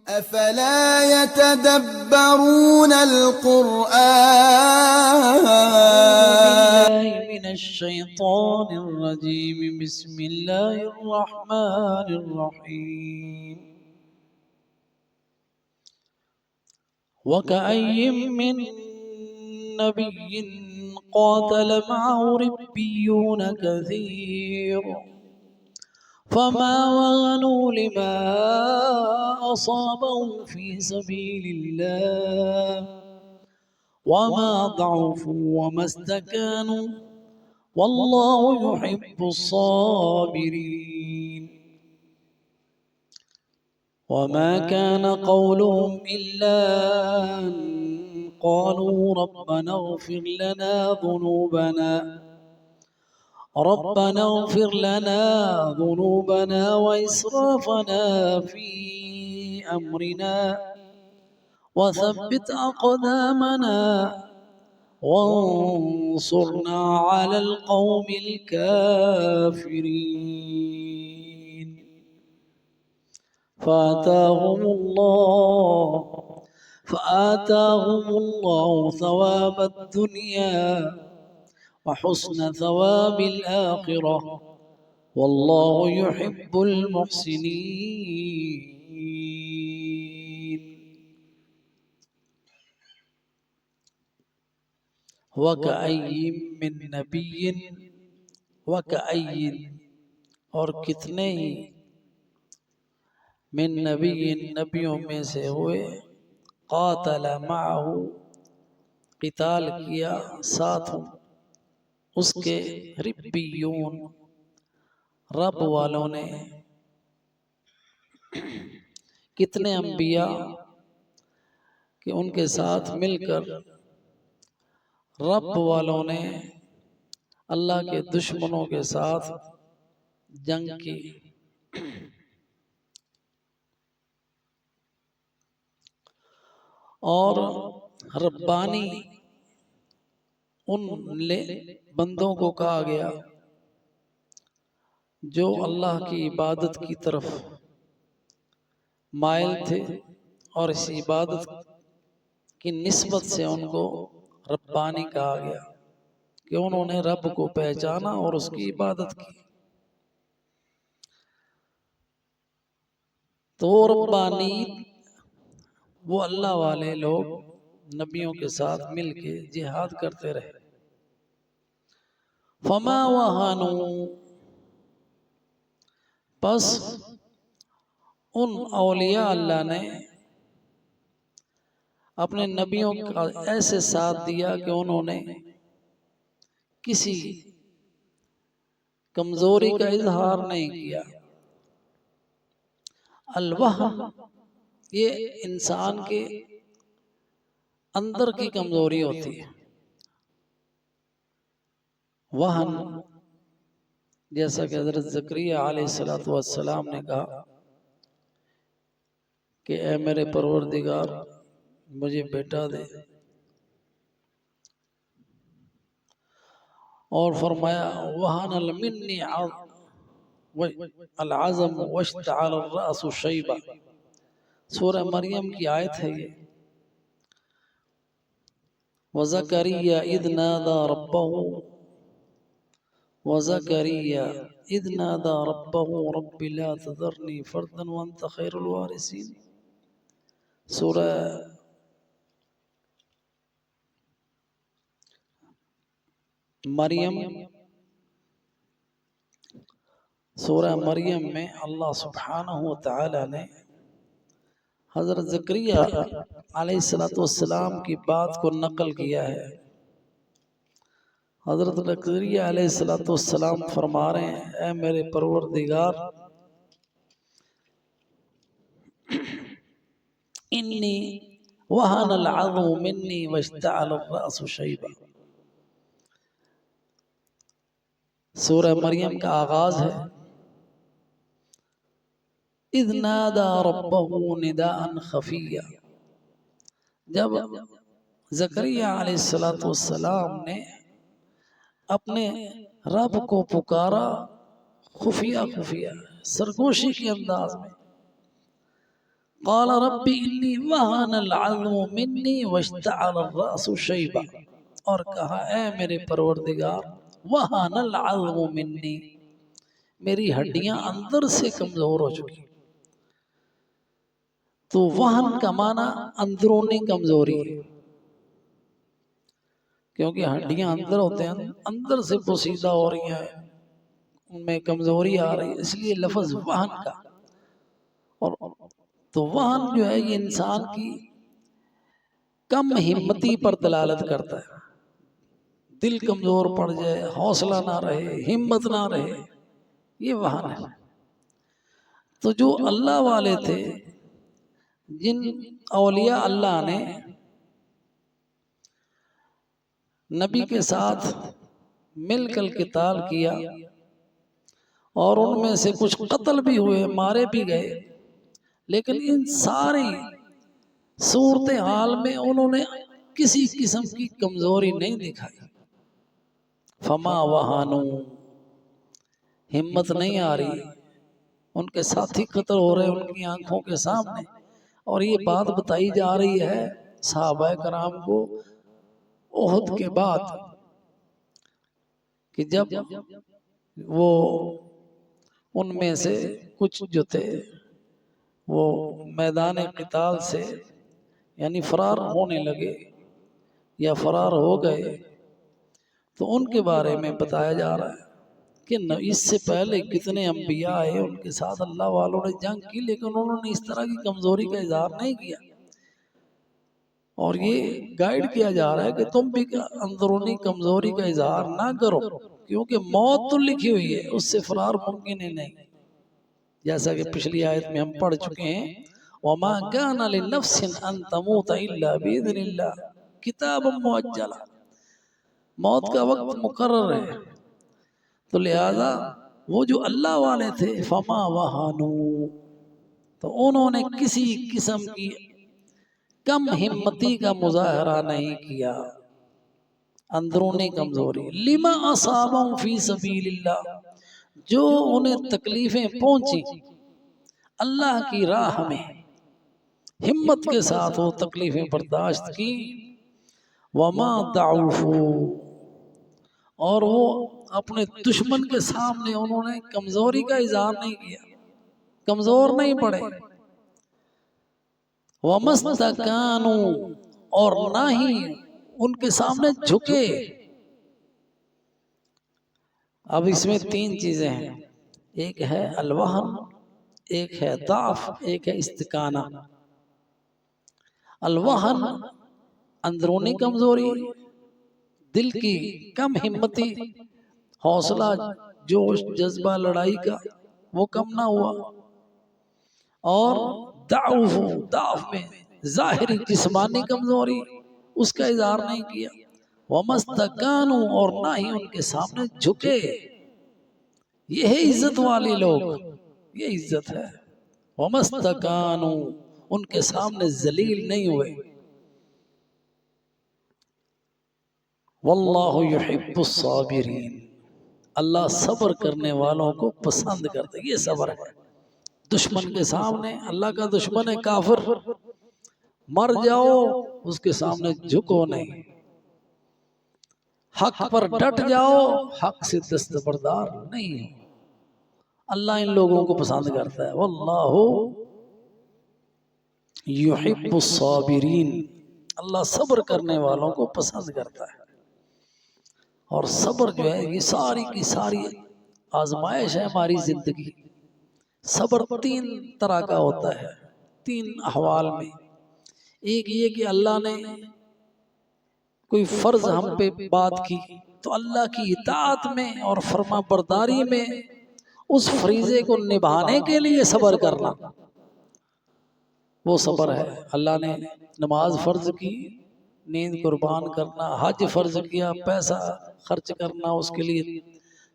أفلا يتدبرون القرآن من الشيطان الرجيم. بسم الله الرحمن الرحيم. وكأي من نبي قاتل معه ربيون كثير فما وهنوا لما أصابهم في سبيل الله وما ضعفوا وما استكانوا والله يحب الصابرين. وما كان قولهم إلا أن قالوا ربنا اغفر لنا ذنوبنا وإسرافنا في أمرنا وثبت أقدامنا وانصرنا على القوم الكافرين. فآتاهم الله ثواب الدنيا وحسن ثواب الآخرة والله يحب المحسنين. وكأي من نبي اور کتنے ہی من نبیوں میں سے ہوئے قاتل معه قتال کیا ساتھ اس کے ربیون رب والوں نے. کتنے انبیاء کہ ان کے ساتھ مل کر رب والوں نے اللہ کے دشمنوں کے ساتھ جنگ کی. اور ربانی ان بندوں کو کہا گیا جو اللہ کی عبادت کی طرف مائل تھے اور اس عبادت کی نسبت سے ان کو ربانی کہا گیا کہ انہوں نے رب کو پہچانا اور اس کی عبادت کی. تو ربانی وہ اللہ والے لوگ نبیوں کے ساتھ مل کے جہاد کرتے رہے. فما وہانوا پس ان اولیاء اللہ نے اپنے نبیوں کا ایسے ساتھ دیا کہ انہوں نے کسی کمزوری کا اظہار نہیں کیا. الوہن یہ انسان کے اندر کی کمزوری ہوتی ہے. وہن جیسا کہ حضرت زکریا علیہ السلام نے کہا کہ اے میرے پروردگار مجھے بیٹا دے، اور فرمایا وہن منی العظم واشتعل الرأس شیبا. سورہ مریم کی آیت ہے یہ. وَزَكَرِيَّا إِذْ نَادَى رَبَّهُ رَبِّ لَا تَذَرْنِي فَرْدًا وَأَنْتَ خَيْرُ الْوَارِثِينَ. سورہ مریم میں اللہ سبحانہ وتعالی نے حضرت زکریا علیہ السلام کی بات کو نقل کیا ہے. حضرت زکریا علیہ السلام فرما رہے ہیں اے میرے پروردگار انی وہن العظم منی واشتعل الرأس شیبا. سورہ مریم کا آغاز ہے اذ نادى ربه نداء خفيا. جب زکریا علیہ السلام نے اپنے رب کو پکارا خفیہ سرگوشی کے انداز میں، قال رب انی وہن العظم منی واشتعل الرأس شیبا، اور کہا اے میرے پروردگار وہن العظم منی، میری ہڈیاں اندر سے کمزور ہو چکی۔ تو وہن کا معنی اندرونی کمزوری ہے، کیونکہ ہڈیاں اندر ہوتے ہیں، اندر سے پوسیدہ ہو رہی ہیں، ان میں کمزوری آ رہی ہے، اس لیے لفظ وہن کا۔ اور تو وہن جو ہے یہ انسان کی کم ہمتی پر دلالت کرتا ہے، دل کمزور پڑ جائے، حوصلہ نہ رہے، ہمت نہ رہے، یہ وہن ہے۔ تو جو اللہ والے تھے، جن اولیاء اللہ نے نبی کے ساتھ مل کر قتال کیا، اور ان میں سے کچھ قتل بھی ہوئے، مارے بھی گئے، لیکن ان ساری صورتحال میں انہوں نے کسی قسم کی کمزوری نہیں دکھائی۔ فما وہانو، ہمت نہیں آ رہی، ان کے ساتھی قتل ہو رہے ان کی آنکھوں کے سامنے، اور یہ بات بتائی جا رہی ہے صحابہ کرام کو احد کے بعد، کہ جب وہ ان میں سے کچھ جو تھے وہ میدان قتال سے یعنی فرار ہونے لگے یا فرار ہو گئے، تو ان کے بارے میں بتایا جا رہا ہے کہ اس سے پہلے کتنے انبیاء آئے، ان کے ساتھ اللہ والوں نے جنگ کی، لیکن انہوں نے اس طرح کی کمزوری کا اظہار نہیں کیا۔ اور یہ گائیڈ کیا جا رہا ہے کہ تم بھی اندرونی کمزوری کا اظہار نہ کرو، کیونکہ موت تو لکھی ہوئی ہے، اس سے فرار ممکن ہی نہیں، جیسا کہ پچھلی آیت میں ہم پڑھ چکے ہیں وَمَا كَانَ لِنَفْسٍ أَن تَمُوتَ إِلَّا بِإِذْنِ اللَّهِ كِتَابًا مُؤَجَّلًا، موت کا وقت مقرر ہے۔ تو لہذا وہ جو اللہ والے تھے فما وہانو، تو انہوں نے کسی قسم کی کم ہمتی کا مظاہرہ نہیں کیا، اندرونی کمزوری۔ لما اصابہم فی سبیل اللہ، جو انہیں تکلیفیں پہنچی اللہ کی راہ میں، ہمت کے ساتھ وہ تکلیفیں برداشت کی۔ وما ضعفوا، اور وہ اپنے دشمن کے سامنے انہوں نے کمزوری کا اظہار نہیں کیا، کمزور نہیں پڑے۔ وَمَسْتَكَانُوا، اور نہ ہی ان کے سامنے جھکے۔ اب اس میں تین چیزیں ہیں، ایک ہے الوہن، ایک ہے ضعف، ایک ہے استکانہ۔ الوہن اندرونی کمزوری، دل کی کم ہمتی، حوصلہ جوش جذبہ لڑائی کا وہ کم نہ ہوا، اور ضعف میں ظاہری جسمانی کمزوری، اس کا اظہار نہیں کیا۔ وَمَسْتَكَانُوا، اور نہ ہی ان کے سامنے جھکے۔ یہ ہے عزت والے لوگ، یہ عزت ہے۔ وَمَسْتَكَانُوا، ان کے سامنے ذلیل نہیں ہوئے۔ واللہ یحب الصابرین، اللہ صبر کرنے والوں کو پسند کرتا ہے، یہ صبر ہے۔ دشمن کے سامنے، اللہ کا دشمن ہے کافر، مر جاؤ اس کے سامنے جھکو نہیں، حق پر ڈٹ جاؤ، حق سے دستبردار نہیں ہو۔ اللہ ان لوگوں کو پسند کرتا ہے۔ واللہ یحب الصابرین، اللہ صبر کرنے والوں کو پسند کرتا ہے۔ اور صبر جو ہے یہ ساری کی ساری آزمائش ہے ہماری زندگی۔ صبر تین طرح کا ہوتا ہے، تین احوال میں۔ ایک یہ کہ اللہ نے کوئی فرض ہم پہ بات کی تو اللہ کی اطاعت میں اور فرما برداری میں اس فریضے کو نبھانے کے لیے صبر کرنا، وہ صبر ہے۔ اللہ نے نماز فرض کی، نیند قربان کرنا، حج فرض کیا، پیسہ خرچ کرنا، اس کے لیے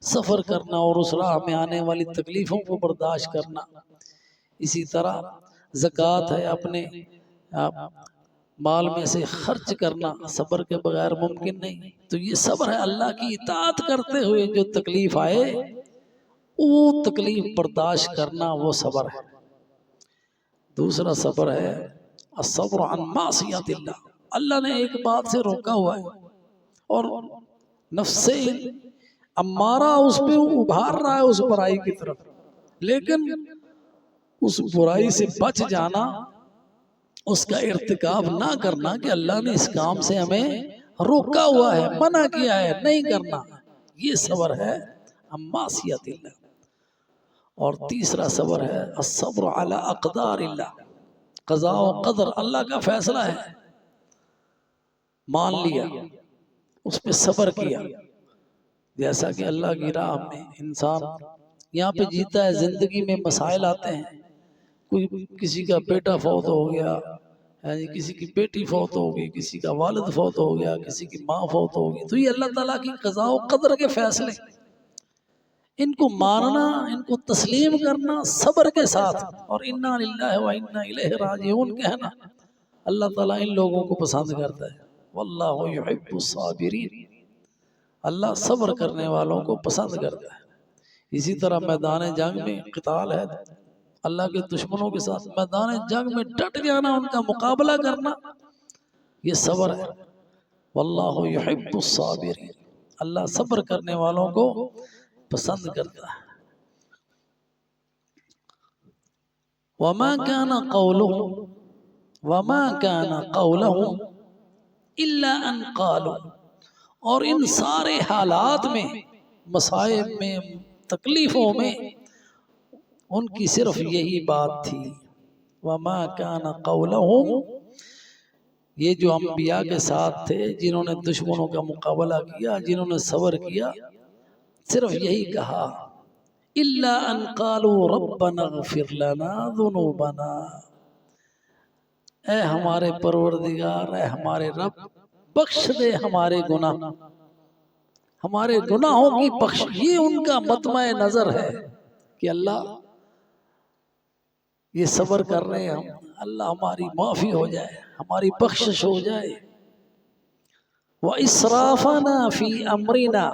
سفر کرنا اور اس راہ میں آنے والی تکلیفوں کو برداشت کرنا۔ اسی طرح زکوٰۃ ہے، اپنے مال میں سے خرچ کرنا صبر کے بغیر ممکن نہیں۔ تو یہ صبر ہے، اللہ کی اطاعت کرتے ہوئے جو تکلیف آئے وہ تکلیف برداشت کرنا، وہ صبر ہے۔ دوسرا صبر ہے الصبر عن معصیت اللہ، اللہ نے ایک بات سے روکا ہوا ہے اور نفس امارہ اس پہ ابھار رہا ہے اس برائی کی طرف، لیکن اس برائی سے بچ جانا، اس کا ارتکاب نہ کرنا کہ اللہ نے اس کام سے ہمیں روکا ہوا ہے، منع کیا ہے نہیں کرنا، یہ صبر ہے عن معصیت اللہ۔ اور تیسرا صبر ہے الصبر علی اقدار اللہ، قضاء و قدر اللہ کا فیصلہ ہے، مان لیا، اس پہ صبر کیا۔ جیسا کہ اللہ کی راہ میں انسان یہاں پہ جیتا ہے، زندگی میں مسائل آتے ہیں، کوئی کسی کا بیٹا فوت ہو گیا، کسی کی بیٹی فوت ہو گئی، کسی کا والد فوت ہو گیا، کسی کی ماں فوت ہو گئی، تو یہ اللہ تعالیٰ کی قضاء و قدر کے فیصلے، ان کو ماننا، ان کو تسلیم کرنا صبر کے ساتھ، اور انا للہ و انا الیہ راجعون کہنا، اللہ تعالیٰ ان لوگوں کو پسند کرتا ہے، واللہ یحب الصابرین، اللہ صبر کرنے والوں کو پسند کرتا ہے۔ اسی طرح میدان جنگ میں قتال ہے، اللہ کے دشمنوں کے ساتھ میدان جنگ میں ڈٹ جانا، ان کا مقابلہ کرنا، یہ صبر ہے، واللہ یحب الصابرین، اللہ صبر کرنے والوں کو پسند کرتا ہے۔ وما كان قولهم الا ان قالوا، اور ان سارے حالات میں، مصائب میں، تکلیفوں میں، ان کی صرف یہی بات تھی، وما كان قولهم، یہ جو انبیاء کے ساتھ تھے جنہوں نے دشمنوں کا مقابلہ کیا، جنہوں نے صبر کیا، صرف یہی کہا الا ان قالوا ربنا اغفر لنا ذنوبنا، اے ہمارے پروردگار، اے ہمارے رب، بخش دے ہمارے گناہ، ہمارے گناہوں کی بخش، یہ ان کا مطمع نظر ہے کہ اللہ یہ صبر کر رہے ہیں ہم، اللہ ہماری معافی ہو جائے، ہماری بخشش ہو جائے۔ وَإِسْرَافَنَا فِي أَمْرِنَا،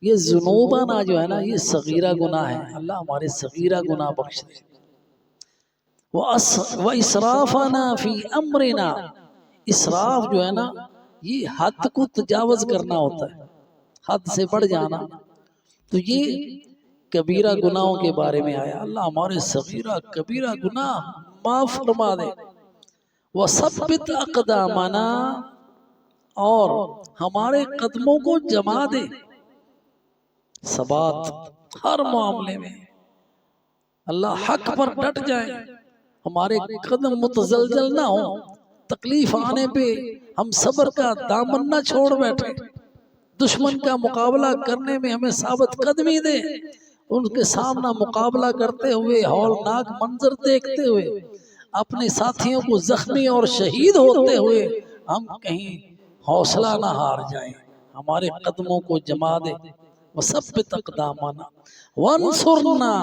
یہ ذنوبنا جو ہے نا، یہ صغیرہ گناہ ہے، اللہ ہمارے صغیرہ گناہ بخش دے۔ وَإِسْرَافَنَا فِي أَمْرِنَا، اسراف جو ہے نا، یہ حد کو تجاوز کرنا ہوتا ہے، حد سے بڑھ جانا، تو یہ کبیرہ گناہوں کے بارے میں آیا، اللہ ہمارے صغیرہ کبیرہ گناہ معاف فرما دے۔ وَثَبِّتْ أَقْدَامَنَا، اور ہمارے قدموں کو جما دے، ثبات ہر معاملے میں، اللہ حق پر ڈٹ جائے، ہمارے قدم متزلزل نہ ہوں، تکلیف آنے پہ ہم صبر کا دامن نہ چھوڑ بیٹھے، دشمن کا مقابلہ کرنے میں ہمیں ثابت قدمی دے، ان کے سامنا مقابلہ کرتے ہوئے، ہولناک منظر دیکھتے ہوئے، اپنے ساتھیوں کو زخمی اور شہید ہوتے ہوئے ہم کہیں حوصلہ نہ ہار جائیں، ہمارے قدموں کو جما دے۔ وَثَبِّتْ أَقْدَامَنَا وَانصُرْنَا،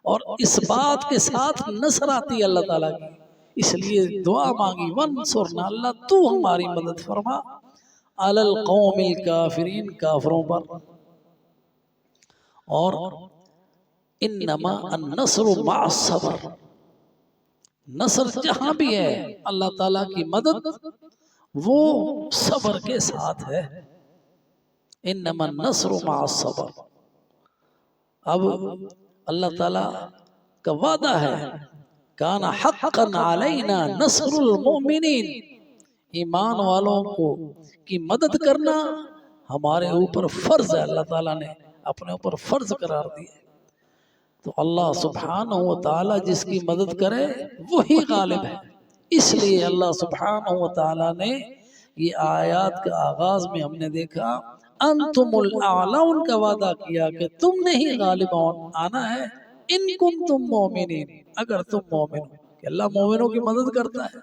اور اس بات کے ساتھ نصر آتی ہے اللہ تعالیٰ کی، اس لیے دعا مانگی، وَانصُرْنَا، اللہ تو ہماری مدد فرما، عَلَى الْقَوْمِ الْكَافِرِينَ، کافروں پر۔ اور انما النصر مع الصبر، نصر جہاں بھی ہے اللہ تعالیٰ کی مدد، وہ صبر کے ساتھ ہے، انما النصر مع الصبر۔ اب اللہ تعالیٰ کا وعدہ ہے، کان حقا علینا نصر المؤمنین، ایمان والوں کو کی مدد کرنا ہمارے اوپر فرض ہے، اللہ تعالیٰ نے اپنے اوپر فرض قرار دیا، تو اللہ سبحانہ و تعالیٰ جس کی مدد کرے وہی غالب ہے، اس لیے اللہ سبحانہ و تعالیٰ نے یہ آیات کا آغاز میں ہم نے دیکھا انتم الاعلون کا وعدہ کیا کہ تم نے ہی غالب آنا ہے، ان کنتم مومنین، اگر تم مومن ہو، کہ اللہ مومنوں کی مدد کرتا ہے،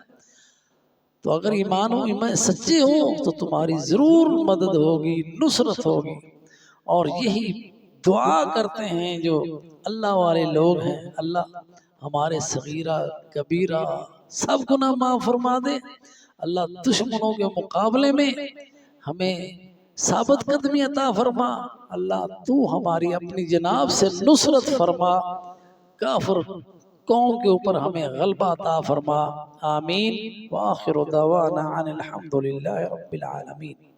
تو اگر ایمان سچے ہو تو تمہاری ضرور مدد ہوگی، نصرت ہوگی۔ اور یہی دعا کرتے ہیں جو اللہ والے لوگ ہیں، اللہ ہمارے صغیرہ کبیرہ سب گناہ معاف فرما دے، اللہ دشمنوں کے مقابلے میں ہمیں ثابت قدمی عطا فرما، اللہ تو ہماری اپنی جناب سے نصرت فرما، کافر قوم کے اوپر ہمیں غلبہ عطا فرما، آمین۔ وآخر دعوانا عن الحمدللہ رب العالمین۔